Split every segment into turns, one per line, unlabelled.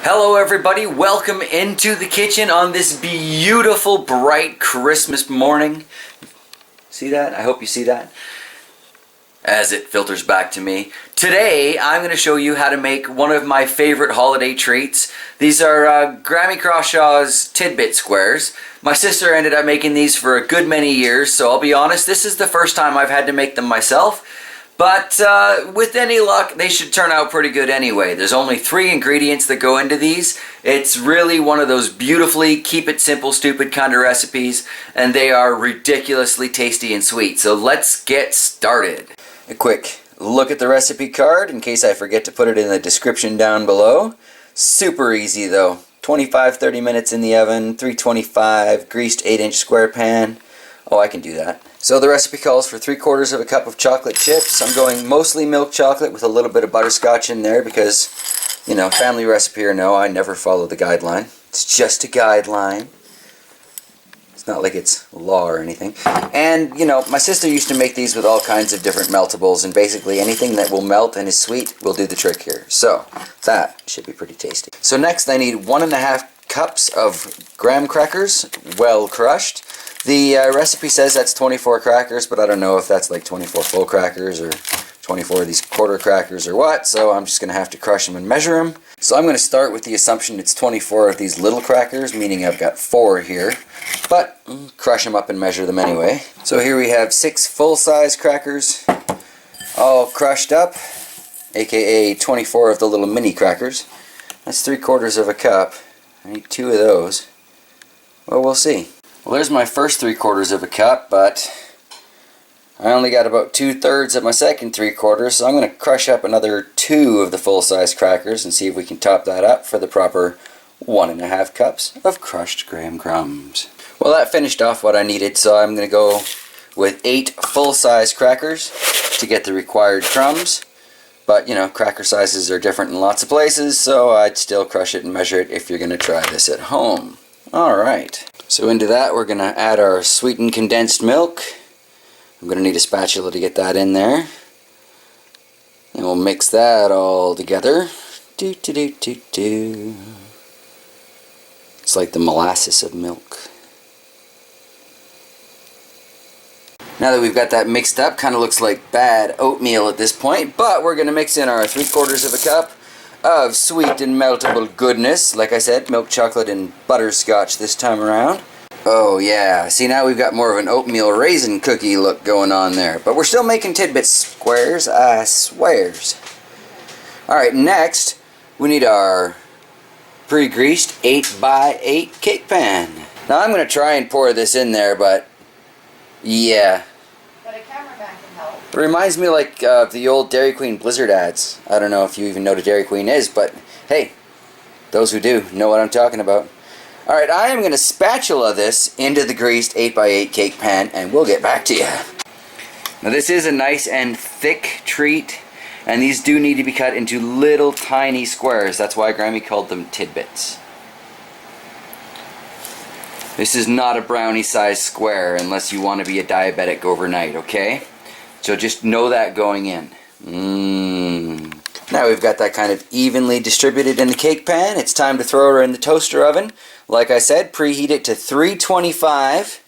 Hello everybody, welcome into the kitchen on this beautiful bright Christmas morning. See that? I hope you see that as it filters back to me. Today I'm going to show you how to make one of my favorite holiday treats. These are Grammy Crawshaw's Tidbit squares. My sister ended up making these for a good many years, so I'll be honest, this is the first time I've had to make them myself. But with any luck, they should turn out pretty good anyway. There's only 3 ingredients that go into these. It's really one of those beautifully keep it simple, stupid kind of recipes, and they are ridiculously tasty and sweet. So let's get started. A quick look at the recipe card in case I forget to put it in the description down below. Super easy though. 25-30 minutes in the oven, 325, greased 8-inch square pan. Oh, I can do that. So the recipe calls for 3/4 of a cup of chocolate chips. I'm going mostly milk chocolate with a little bit of butterscotch in there because, you know, family recipe or no, I never follow the guideline. It's just a guideline. It's not like it's law or anything. And, you know, my sister used to make these with all kinds of different meltables, and basically anything that will melt and is sweet will do the trick here. So that should be pretty tasty. So next I need 1½ cups of graham crackers, well crushed. The recipe says that's 24 crackers, but I don't know if that's like 24 full crackers or 24 of these quarter crackers or what, so I'm just going to have to crush them and measure them. So I'm going to start with the assumption it's 24 of these little crackers, meaning I've got 4 here, but crush them up and measure them anyway. So here we have 6 full-size crackers, all crushed up, aka 24 of the little mini crackers. That's 3/4 of a cup. I need 2 of those. Well, we'll see. Well, there's my first 3/4 of a cup, but I only got about 2/3 of my second 3/4, so I'm going to crush up another 2 of the full-size crackers and see if we can top that up for the proper 1½ cups of crushed graham crumbs. Well, that finished off what I needed, so I'm going to go with 8 full-size crackers to get the required crumbs. But, you know, cracker sizes are different in lots of places, so I'd still crush it and measure it if you're going to try this at home. Alright. So into that we're going to add our sweetened condensed milk. I'm going to need a spatula to get that in there. And we'll mix that all together. Do-do-do-do-do. It's like the molasses of milk. Now that we've got that mixed up, kind of looks like bad oatmeal at this point, but we're going to mix in our 3/4 of a cup of sweet and meltable goodness. Like I said, milk chocolate and butterscotch this time around. Oh yeah, see, now we've got more of an oatmeal raisin cookie look going on there. But we're still making Tidbit squares, I swears. Alright, next we need our pre-greased 8x8 cake pan. Now I'm going to try and pour this in there, but yeah.
But a cameraman can help.
It reminds me like the old Dairy Queen Blizzard ads. I don't know if you even know what a Dairy Queen is, but hey, those who do know what I'm talking about. Alright, I am going to spatula this into the greased 8x8 cake pan, and we'll get back to you. Now this is a nice and thick treat, and these do need to be cut into little tiny squares. That's why Grammy called them Tidbits. This is not a brownie-sized square unless you want to be a diabetic overnight, okay? So just know that going in. Now we've got that kind of evenly distributed in the cake pan. It's time to throw her in the toaster oven. Like I said, preheat it to 325,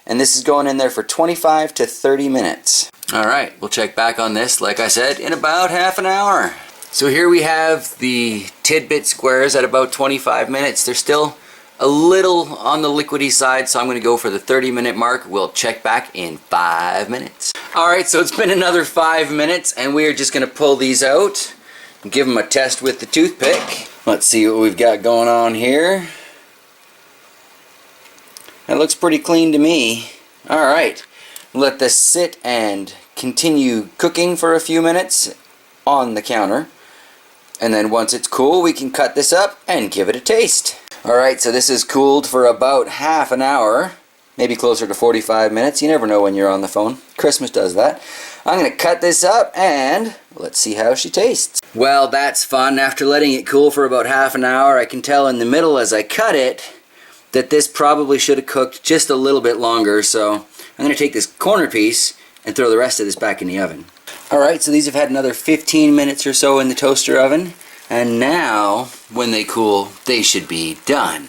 and this is going in there for 25 to 30 minutes. Alright, we'll check back on this, like I said, in about half an hour. So here we have the Tidbit squares at about 25 minutes. They're still a little on the liquidy side, so I'm going to go for the 30-minute mark. We'll check back in 5 minutes. Alright, so it's been another 5 minutes, and we are just going to pull these out and give them a test with the toothpick. Let's see what we've got going on here. That looks pretty clean to me. Alright, let this sit and continue cooking for a few minutes on the counter. And then once it's cool, we can cut this up and give it a taste. Alright, so this is cooled for about half an hour, maybe closer to 45 minutes. You never know when you're on the phone. Christmas does that. I'm going to cut this up and let's see how she tastes. Well, that's fun. After letting it cool for about half an hour, I can tell in the middle as I cut it that this probably should have cooked just a little bit longer. So I'm going to take this corner piece and throw the rest of this back in the oven. Alright, so these have had another 15 minutes or so in the toaster oven. And now, when they cool, they should be done.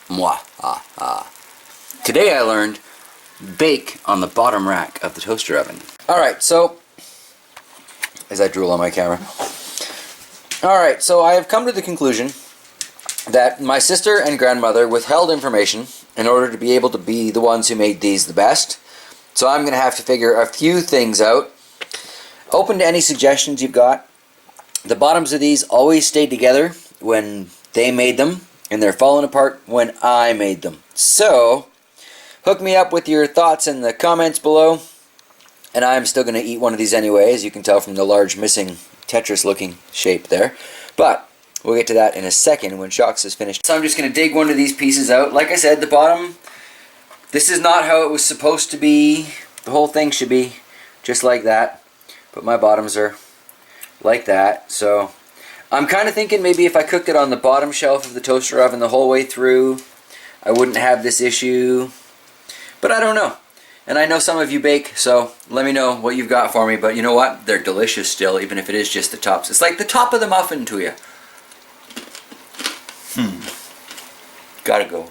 Mwah, ah, ah. Today I learned bake on the bottom rack of the toaster oven. Alright, so, as I drool on my camera. Alright, so I have come to the conclusion that my sister and grandmother withheld information in order to be able to be the ones who made these the best. So I'm going to have to figure a few things out. Open to any suggestions you've got. The bottoms of these always stayed together when they made them, and they're falling apart when I made them. So, hook me up with your thoughts in the comments below, and I'm still going to eat one of these anyway, as you can tell from the large missing Tetris-looking shape there. But we'll get to that in a second when Shocks is finished. So I'm just going to dig one of these pieces out. Like I said, the bottom, this is not how it was supposed to be. The whole thing should be just like that, but my bottoms are like that. So I'm kind of thinking maybe if I cooked it on the bottom shelf of the toaster oven the whole way through, I wouldn't have this issue. But I don't know. And I know some of you bake, so let me know what you've got for me. But you know what? They're delicious still, even if it is just the tops. It's like the top of the muffin to you. Gotta go.